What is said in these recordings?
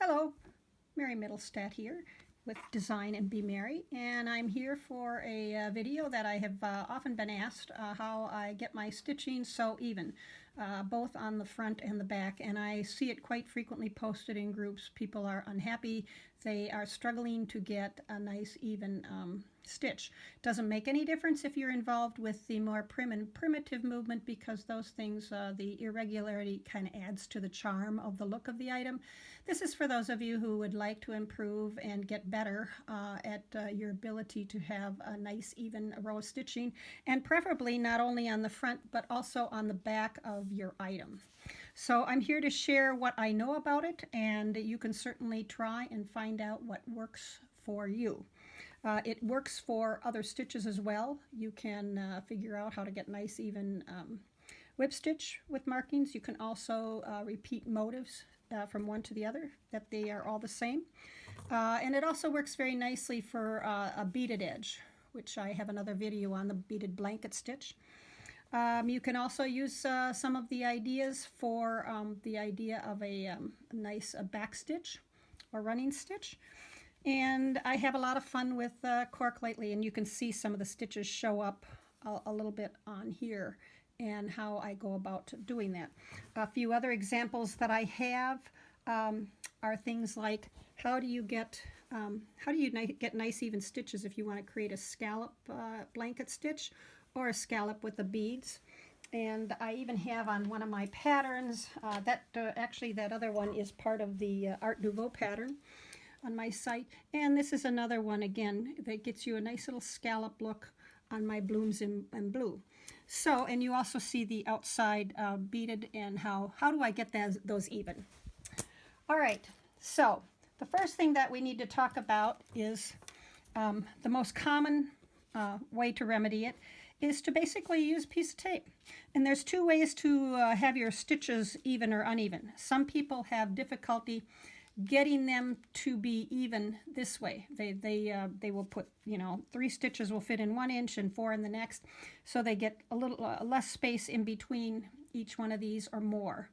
Hello, Mary Middlestat here with Design and Be Merry, and I'm here for a video that I have often been asked how I get my stitching so even, both on the front and the back, and I see it quite frequently posted in groups. People are unhappy. They are struggling to get a nice even stitch. Doesn't make any difference if you're involved with the more primitive movement, because those things, the irregularity kind of adds to the charm of the look of the item. This is for those of you who would like to improve and get better at your ability to have a nice even row of stitching, and preferably not only on the front but also on the back of your item. So I'm here to share what I know about it, and you can certainly try and find out what works for you. It works for other stitches as well. You can figure out how to get nice even whip stitch with markings. You can also repeat motifs from one to the other, that they are all the same. And it also works very nicely for a beaded edge, which I have another video on, the beaded blanket stitch. You can also use some of the ideas for the idea of a nice back stitch or running stitch. And I have a lot of fun with cork lately, and you can see some of the stitches show up a little bit on here and how I go about doing that. A few other examples that I have are things like how do you get nice even stitches if you want to create a scallop blanket stitch or a scallop with the beads. And I even have on one of my patterns, actually that other one is part of the Art Nouveau pattern on my site, and this is another one again that gets you a nice little scallop look on my blooms in blue. So, and you also see the outside beaded, and how do I get those even? All right, so the first thing that we need to talk about is the most common way to remedy it is to basically use a piece of tape. And there's two ways to have your stitches even or uneven. Some people have difficulty getting them to be even this way. They will put, 3 stitches will fit in 1 inch and 4 in the next, so they get a little less space in between each one of these or more.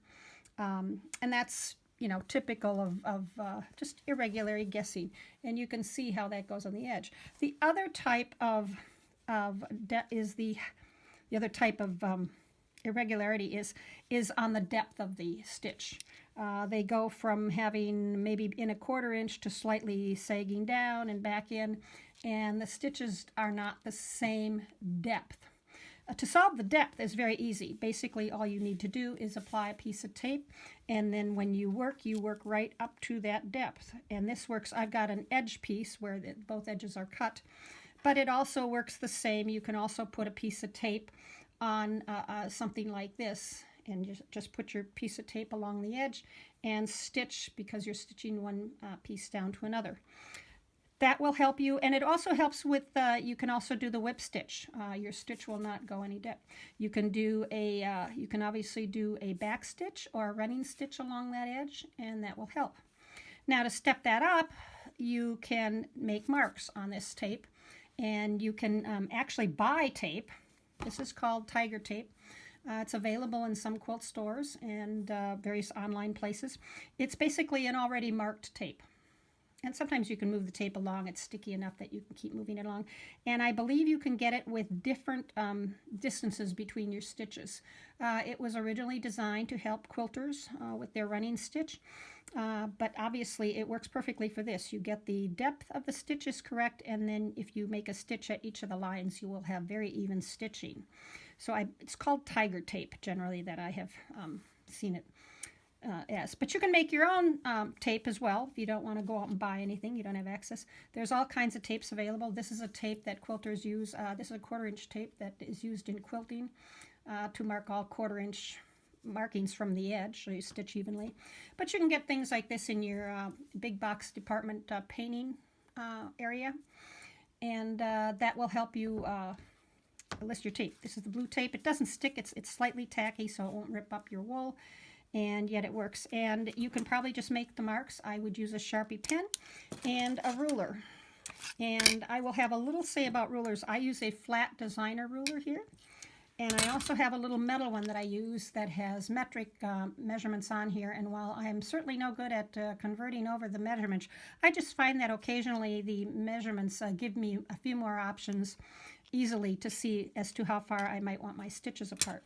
And that's typical of just irregularity guessing, and you can see how that goes on the edge. The other type of irregularity is on the depth of the stitch. They go from having maybe in a 1/4 inch to slightly sagging down and back in, and the stitches are not the same depth. To solve the depth is very easy. Basically, all you need to do is apply a piece of tape, and then when you work right up to that depth. And this works. I've got an edge piece where both edges are cut, but it also works the same. You can also put a piece of tape on something like this, and just put your piece of tape along the edge and stitch, because you're stitching one piece down to another. That will help you, and it also helps with, you can also do the whip stitch. Your stitch will not go any depth. You can do you can obviously do a back stitch or a running stitch along that edge, and that will help. Now, to step that up, you can make marks on this tape, and you can actually buy tape. This is called tiger tape. It's available in some quilt stores and various online places. It's basically an already marked tape. And sometimes you can move the tape along. It's sticky enough that you can keep moving it along. And I believe you can get it with different distances between your stitches. It was originally designed to help quilters with their running stitch. But obviously it works perfectly for this. You get the depth of the stitches correct, and then if you make a stitch at each of the lines, you will have very even stitching. So it's called tiger tape generally that I have seen it as. But you can make your own tape as well if you don't want to go out and buy anything. You don't have access. There's all kinds of tapes available. This is a tape that quilters use. This is a 1/4 inch tape that is used in quilting to mark all 1/4 inch markings from the edge, so you stitch evenly. But you can get things like this in your big box department painting area, and that will help you list your tape. This is the blue tape. It doesn't stick. It's slightly tacky, so it won't rip up your wool, and yet it works. And you can probably just make the marks. I would use a Sharpie pen and a ruler. And I will have a little say about rulers. I use a flat designer ruler here. And I also have a little metal one that I use that has metric measurements on here. And while I'm certainly no good at converting over the measurements, I just find that occasionally the measurements give me a few more options easily to see as to how far I might want my stitches apart.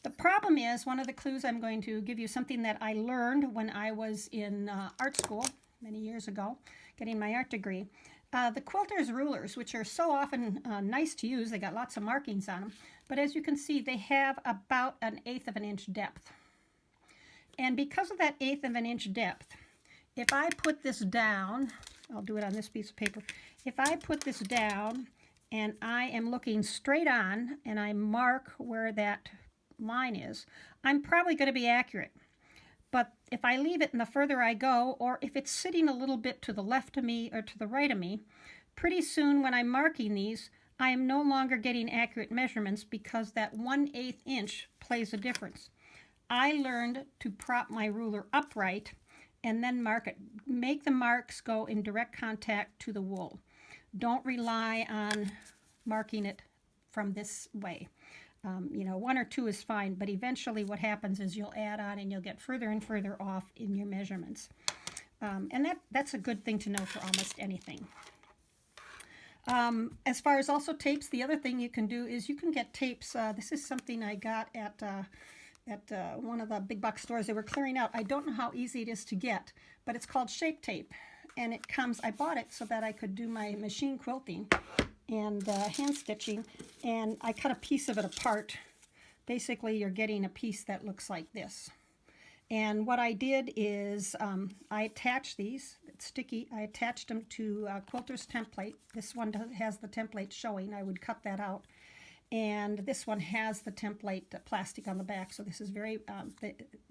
The problem is, one of the clues I'm going to give you, something that I learned when I was in art school many years ago, getting my art degree. The quilter's rulers, which are so often nice to use, they got lots of markings on them, but as you can see, they have about 1/8 of an inch depth. And because of that 1/8 of an inch depth, if I put this down, I'll do it on this piece of paper, if I put this down and I am looking straight on and I mark where that line is, I'm probably going to be accurate. But if I leave it and the further I go, or if it's sitting a little bit to the left of me or to the right of me, pretty soon when I'm marking these, I am no longer getting accurate measurements because that 1/8 inch plays a difference. I learned to prop my ruler upright and then mark it. Make the marks go in direct contact to the wool. Don't rely on marking it from this way. You know, 1 or 2 is fine, but eventually what happens is you'll add on and you'll get further and further off in your measurements. And that's a good thing to know for almost anything. As far as also tapes, the other thing you can do is you can get tapes. This is something I got at one of the big box stores. They were clearing out. I don't know how easy it is to get, but it's called shape tape. And it comes, I bought it so that I could do my machine quilting and hand stitching, and I cut a piece of it apart. Basically, you're getting a piece that looks like this. And what I did is I attached these, it's sticky, I attached them to Quilter's template. This one has the template showing, I would cut that out. And this one has the template plastic on the back, so this is very,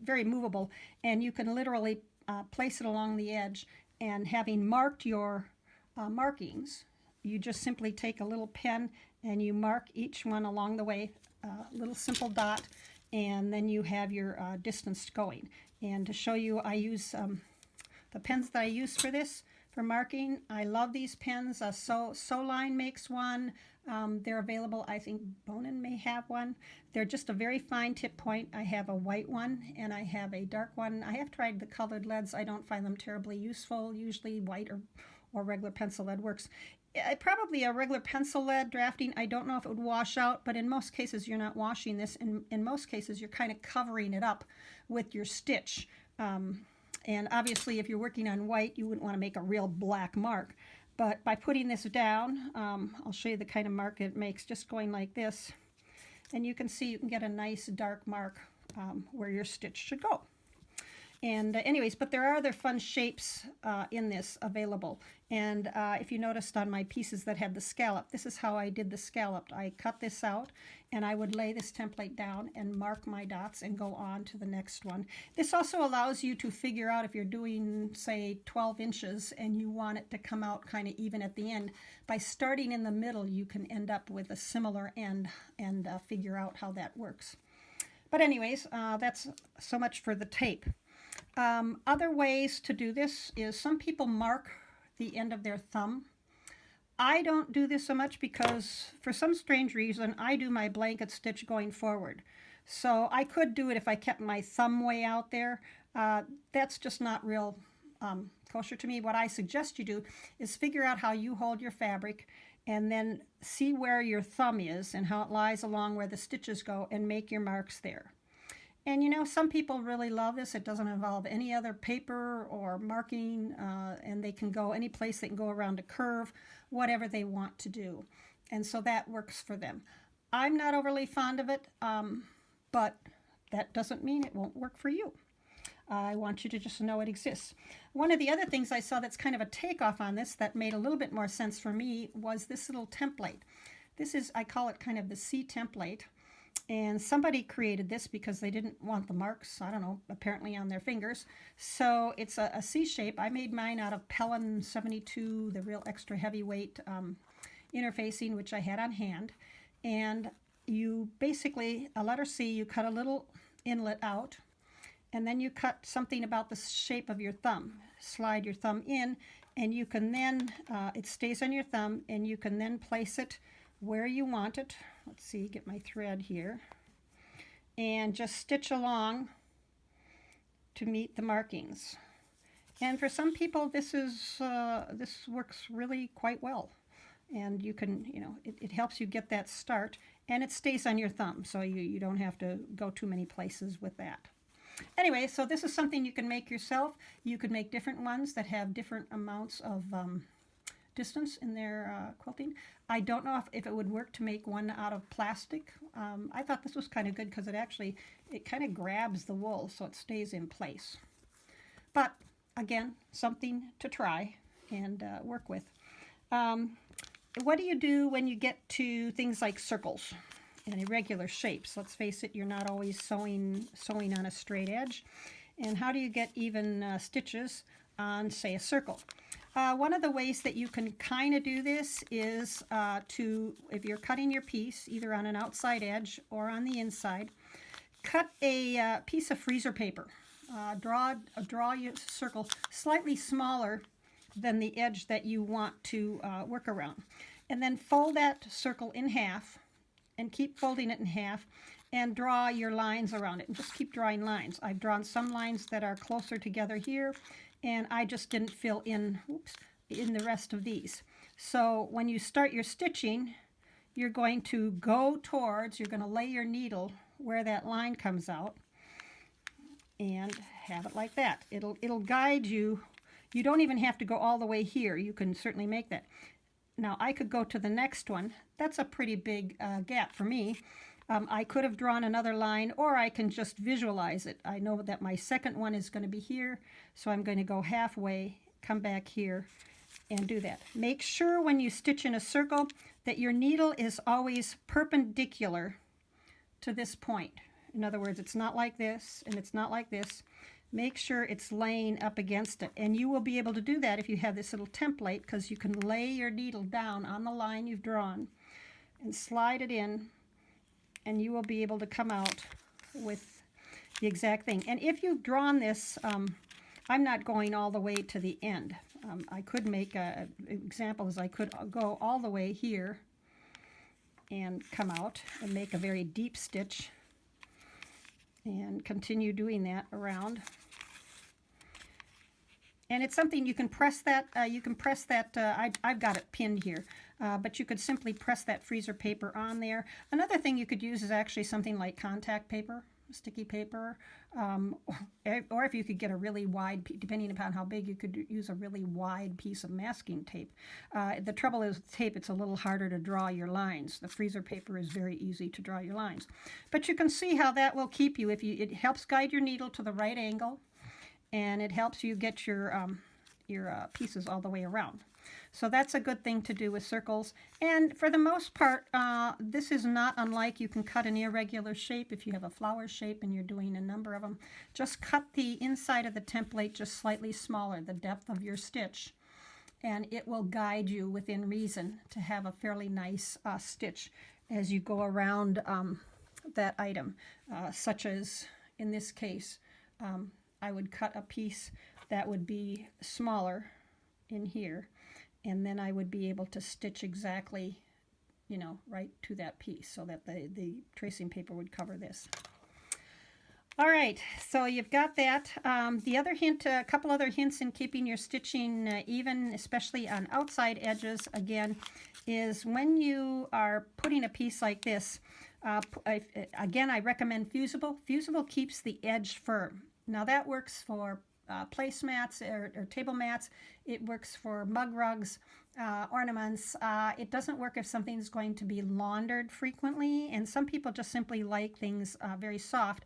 very movable. And you can literally place it along the edge, and having marked your markings, you just simply take a little pen and you mark each one along the way, a little simple dot, and then you have your distance going. And to show you, I use the pens that I use for this, for marking. I love these pens. Soline makes one. They're available, I think Bonin may have one. They're just a very fine tip point. I have a white one and I have a dark one. I have tried the colored leads. I don't find them terribly useful. Usually white or regular pencil lead works. Probably a regular pencil lead drafting, I don't know if it would wash out, but in most cases you're not washing this. In most cases you're kind of covering it up with your stitch. And obviously if you're working on white, you wouldn't want to make a real black mark. But by putting this down, I'll show you the kind of mark it makes, just going like this. And you can see you can get a nice dark mark where your stitch should go. And anyways, but there are other fun shapes in this available. And if you noticed on my pieces that had the scallop, this is how I did the scallop. I cut this out and I would lay this template down and mark my dots and go on to the next one. This also allows you to figure out if you're doing, say, 12 inches and you want it to come out kind of even at the end. By starting in the middle, you can end up with a similar end and figure out how that works. But anyways, that's so much for the tape. Other ways to do this is some people mark the end of their thumb. I don't do this so much because for some strange reason I do my blanket stitch going forward. So I could do it if I kept my thumb way out there. That's just not real kosher to me. What I suggest you do is figure out how you hold your fabric and then see where your thumb is and how it lies along where the stitches go and make your marks there. And you know, some people really love this. It doesn't involve any other paper or marking, and they can go any place. They can go around a curve, whatever they want to do. And so that works for them. I'm not overly fond of it, but that doesn't mean it won't work for you. I want you to just know it exists. One of the other things I saw that's kind of a takeoff on this that made a little bit more sense for me was this little template. This is, I call it kind of the C template. And somebody created this because they didn't want the marks, I don't know, apparently on their fingers. So it's a C shape. I made mine out of Pellin 72, the real extra heavyweight interfacing, which I had on hand. And you basically, a letter C, you cut a little inlet out, and then you cut something about the shape of your thumb. Slide your thumb in, and you can then, it stays on your thumb, and you can then place it where you want it. let's see, get my thread here, and just stitch along to meet the markings. And for some people, this works really quite well. And you can, it helps you get that start, and it stays on your thumb, so you don't have to go too many places with that. Anyway, so this is something you can make yourself. You could make different ones that have different amounts of distance in their quilting. I don't know if it would work to make one out of plastic. I thought this was kind of good because it kind of grabs the wool so it stays in place. But again, something to try and work with. What do you do when you get to things like circles and irregular shapes? Let's face it, you're not always sewing on a straight edge. And how do you get even stitches on, say, a circle? One of the ways that you can kind of do this is if you're cutting your piece, either on an outside edge or on the inside, cut a piece of freezer paper. Draw your circle slightly smaller than the edge that you want to work around. And then fold that circle in half and keep folding it in half and draw your lines around it. And just keep drawing lines. I've drawn some lines that are closer together here, and I just didn't fill in the rest of these. So when you start your stitching, you're going to lay your needle where that line comes out and have it like that. It'll guide you. You don't even have to go all the way here. You can certainly make that. Now I could go to the next one. That's a pretty big gap for me. I could have drawn another line, or I can just visualize it. I know that my second one is going to be here, so I'm going to go halfway, come back here, and do that. Make sure when you stitch in a circle that your needle is always perpendicular to this point. In other words, it's not like this, and it's not like this. Make sure it's laying up against it. And you will be able to do that if you have this little template, because you can lay your needle down on the line you've drawn and slide it in, and you will be able to come out with the exact thing. And if you've drawn this, I'm not going all the way to the end. I could make an example is I could go all the way here and come out and make a very deep stitch and continue doing that around. And it's something you can press that, I've got it pinned here, but you could simply press that freezer paper on there. Another thing you could use is actually something like contact paper, sticky paper, or if you could get a really wide, depending upon how big, you could use a really wide piece of masking tape. The trouble is with tape, it's a little harder to draw your lines. The freezer paper is very easy to draw your lines. But you can see how that will keep you, it helps guide your needle to the right angle, and it helps you get your pieces all the way around. So that's a good thing to do with circles. And for the most part, this is not unlike, you can cut an irregular shape if you have a flower shape and you're doing a number of them. Just cut the inside of the template just slightly smaller, the depth of your stitch, and it will guide you within reason to have a fairly nice stitch as you go around that item, such as in this case, I would cut a piece that would be smaller in here, and then I would be able to stitch exactly, right to that piece so that the tracing paper would cover this. All right, so you've got that. The other hint, a couple other hints in keeping your stitching even, especially on outside edges, again, is when you are putting a piece like this, again, I recommend fusible. Fusible keeps the edge firm. Now that works for placemats or table mats. It works for mug rugs, ornaments. It doesn't work if something's going to be laundered frequently, and some people just simply like things very soft.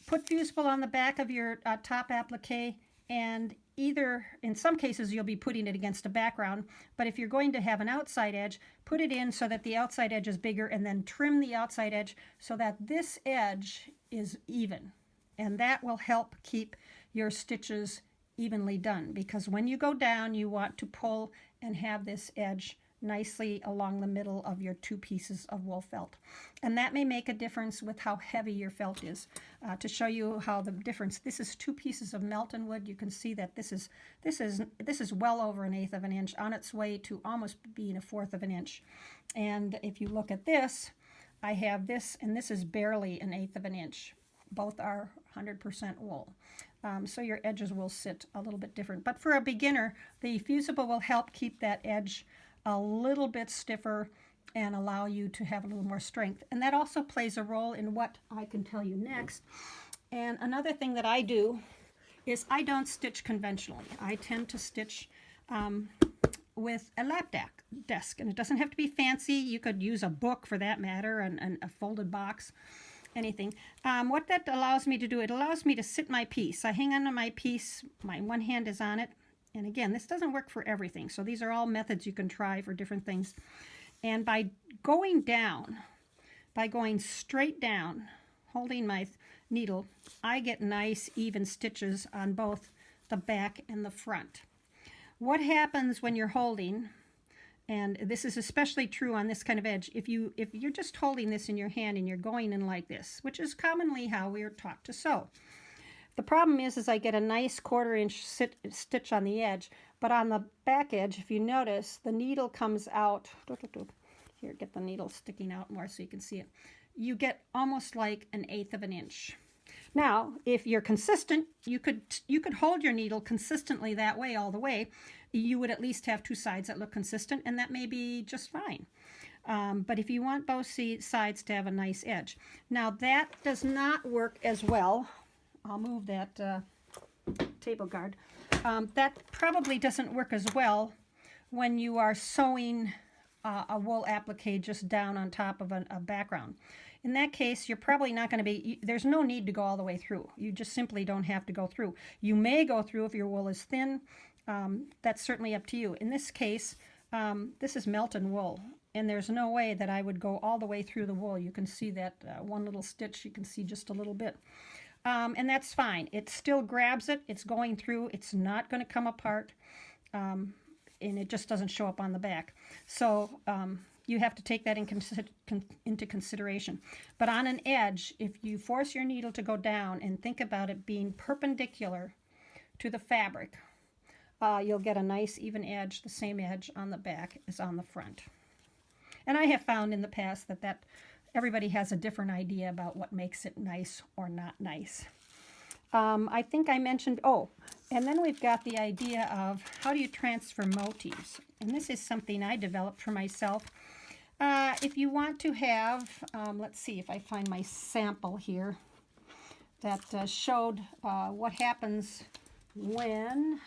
Put fusible on the back of your top applique, and either, in some cases, you'll be putting it against a background, but if you're going to have an outside edge, put it in so that the outside edge is bigger, and then trim the outside edge so that this edge is even. And that will help keep your stitches evenly done, because when you go down, you want to pull and have this edge nicely along the middle of your 2 pieces of wool felt. And that may make a difference with how heavy your felt is. To show you how the difference, this is 2 pieces of Melton wood. You can see that this is well over 1/8 of an inch, on its way to almost being 1/4 of an inch. And if you look at this, I have this, and this is barely 1/8 of an inch. Both are 100% wool. So your edges will sit a little bit different. But for a beginner, the fusible will help keep that edge a little bit stiffer and allow you to have a little more strength. And that also plays a role in what I can tell you next. And another thing that I do is I don't stitch conventionally. I tend to stitch with a lap desk. And it doesn't have to be fancy. You could use a book for that matter, and a folded box. Anything. What that allows me to do, it allows me to sit my piece. I hang on to my piece, my one hand is on it, and again, this doesn't work for everything, so these are all methods you can try for different things. And by going down, by going straight down, holding my needle, I get nice even stitches on both the back and the front. What happens when you're holding, and this is especially true on this kind of edge, if you're just holding this in your hand and you're going in like this, which is commonly how we are taught to sew. The problem is I get a nice 1/4 inch stitch on the edge, but on the back edge, if you notice, the needle comes out. Here, get the needle sticking out more so you can see it. You get almost like 1/8 of an inch. Now, if you're consistent, you could hold your needle consistently that way all the way. You would at least have 2 sides that look consistent, and that may be just fine. But if you want both sides to have a nice edge. Now, that does not work as well. I'll move that table guard. That probably doesn't work as well when you are sewing a wool applique just down on top of a background. In that case, you're probably not going to be, there's no need to go all the way through. You just simply don't have to go through. You may go through if your wool is thin. That's certainly up to you. In this case, this is Melton wool, and there's no way that I would go all the way through the wool. You can see that one little stitch, you can see just a little bit. And that's fine. It still grabs it. It's going through. It's not going to come apart, and it just doesn't show up on the back. So you have to take that into consideration. But on an edge, if you force your needle to go down and think about it being perpendicular to the fabric, you'll get a nice even edge, the same edge on the back as on the front. And I have found in the past that everybody has a different idea about what makes it nice or not nice. I think I mentioned, and then we've got the idea of how do you transfer motifs. And this is something I developed for myself. If you want to have, let's see if I find my sample here that showed what happens when,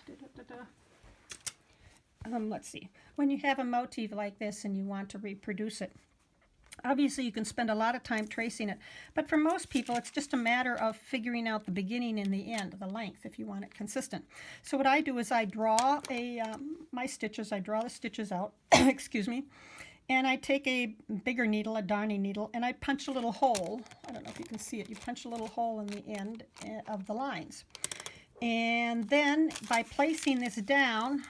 let's see, when you have a motif like this and you want to reproduce it. Obviously, you can spend a lot of time tracing it, but for most people, it's just a matter of figuring out the beginning and the end, the length, if you want it consistent. So what I do is I draw my stitches. I draw the stitches out, excuse me, and I take a bigger needle, a darning needle, and I punch a little hole. I don't know if you can see it. You punch a little hole in the end of the lines. And then by placing this down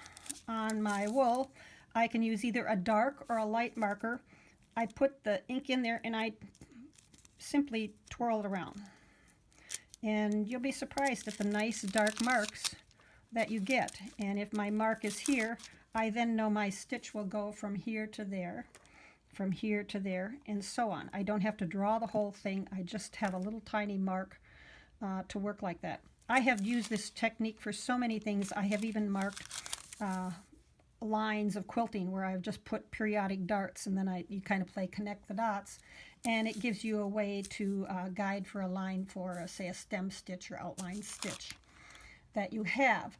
on my wool, I can use either a dark or a light marker. I put the ink in there and I simply twirl it around. And you'll be surprised at the nice dark marks that you get. And if my mark is here, I then know my stitch will go from here to there, from here to there, and so on. I don't have to draw the whole thing. I just have a little tiny mark to work like that. I have used this technique for so many things. I have even marked lines of quilting where I've just put periodic darts, and then you kind of play connect the dots, and it gives you a way to guide for a line for, say, a stem stitch or outline stitch that you have.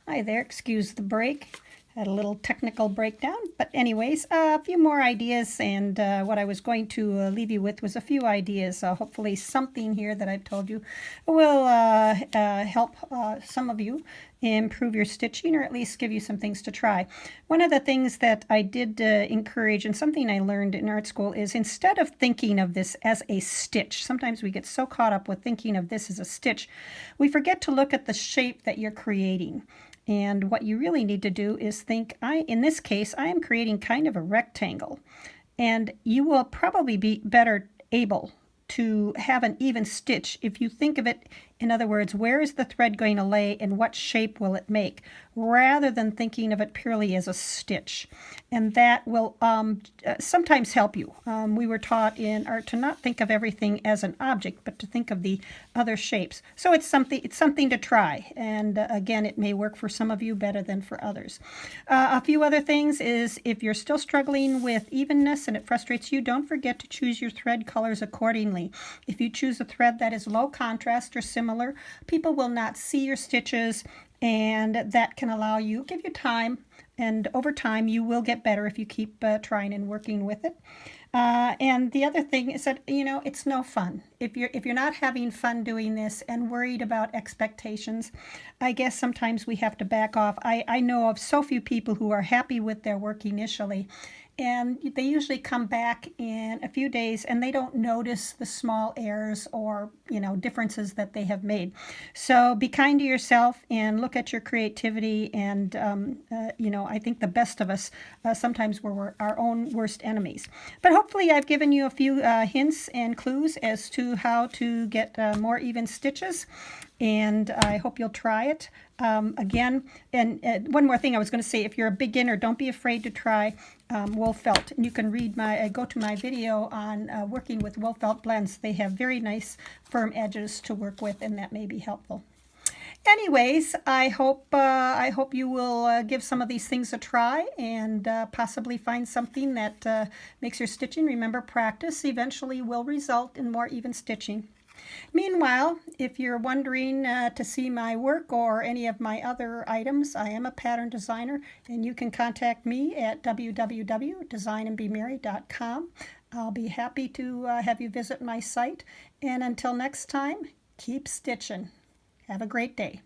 Hi there, excuse the break. Had a little technical breakdown, but anyways, a few more ideas, and what I was going to leave you with was a few ideas. Hopefully something here that I've told you will help some of you improve your stitching, or at least give you some things to try. One of the things that I did encourage, and something I learned in art school, is instead of thinking of this as a stitch, sometimes we get so caught up with thinking of this as a stitch, we forget to look at the shape that you're creating. And what you really need to do is think, in this case, I am creating kind of a rectangle. And you will probably be better able to have an even stitch if you think of it, in other words, where is the thread going to lay and what shape will it make, rather than thinking of it purely as a stitch. And that will sometimes help you. We were taught in art to not think of everything as an object, but to think of the other shapes. So it's something to try. And again, it may work for some of you better than for others. A few other things is if you're still struggling with evenness and it frustrates you, don't forget to choose your thread colors accordingly. If you choose a thread that is low contrast or similar, people will not see your stitches, and that can give you time, and over time you will get better if you keep trying and working with it. And the other thing is that, it's no fun. If you're not having fun doing this and worried about expectations, I guess sometimes we have to back off. I know of so few people who are happy with their work initially, and they usually come back in a few days and they don't notice the small errors or differences that they have made. So be kind to yourself and look at your creativity. And I think the best of us sometimes we're our own worst enemies. But hopefully I've given you a few hints and clues as to how to get more even stitches, and I hope you'll try it. Again, and one more thing I was going to say, if you're a beginner, don't be afraid to try wool felt. And you can go to my video on working with wool felt blends. They have very nice firm edges to work with, and that may be helpful. Anyways, I hope you will give some of these things a try and possibly find something that makes your stitching. Remember, practice eventually will result in more even stitching. Meanwhile, if you're wondering to see my work or any of my other items, I am a pattern designer, and you can contact me at www.designandbemerry.com. I'll be happy to have you visit my site. And until next time, keep stitching. Have a great day.